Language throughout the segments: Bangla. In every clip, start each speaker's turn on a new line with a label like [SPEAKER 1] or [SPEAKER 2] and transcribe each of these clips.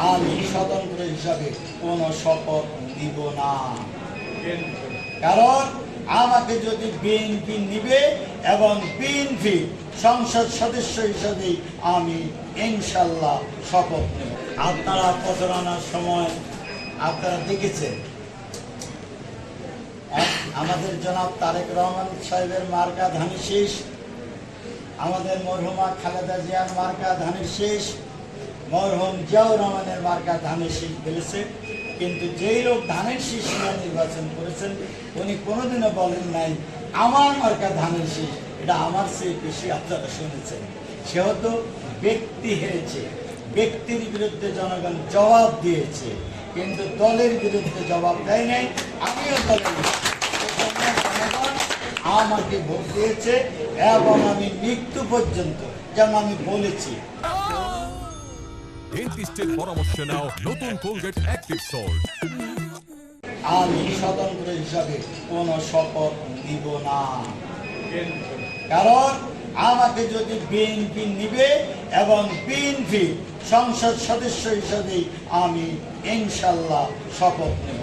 [SPEAKER 1] আমি স্বতন্ত্র হিসাবে কোনো শপথ নিব না। কারণ আমাকে যদি বিএনপি নিবে এবং বিএনপি সংসদ সদস্য হিসাবে আমি ইনশাল্লাহ শপথ নেব। আপনারা প্রচারণার সময় আপনারা দেখেছেন আমাদের জনাব তারেক রহমান সাহেবের মার্কা ধানের শীষ, আমাদের মরহুমা খালেদা জিয়ার মার্কা ধানের শীষ, মরহুম জিয়াউর রহমানের মার্কা ধানের শীষ ফেলেছে। কিন্তু যেই লোক ধানের শীষ নিয়ে নির্বাচন করেছেন উনি কোনোদিনও বলেন নাই আমার মার্কা ধানের শীষ, এটা আমার চেয়ে বেশি আপনারা শুনেছেন। সেহেতু ব্যক্তি হেরেছে, ব্যক্তির বিরুদ্ধে জনগণ জবাব দিয়েছে, কিন্তু দলের বিরুদ্ধে জবাব দেয় নাই। আমিও দলের জনগণ আমাকে ভোট দিয়েছে এবং আমি মৃত্যু পর্যন্ত, যেমন আমি বলেছি,
[SPEAKER 2] ডেন্টিস্টের পরামর্শ নাও নতুন কোলগেট অ্যাক্টিভ সল্ট।
[SPEAKER 1] আমি স্বতন্ত্র হিসাবে কোনো শপথ নিব না। কারণ আমাকে যদি বিএনপি নিবে এবং বিএনপি সংসদ সদস্য হিসাবে আমি ইনশাল্লাহ শপথ নেব।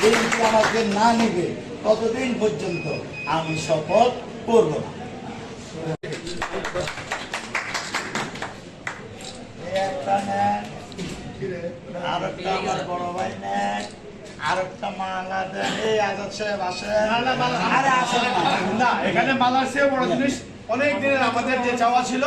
[SPEAKER 1] বিএনপি আমাকে না নিবে ততদিন পর্যন্ত আমি শপথ করব না। আরেকটা আমার বড় ভাই নেন, আরেকটা মালা দেন। এই আজাদ সাহেব আসেন।
[SPEAKER 3] না, এখানে মালার চেয়ে বড় জিনিস অনেক দিনের আমাদের যে চাওয়া ছিল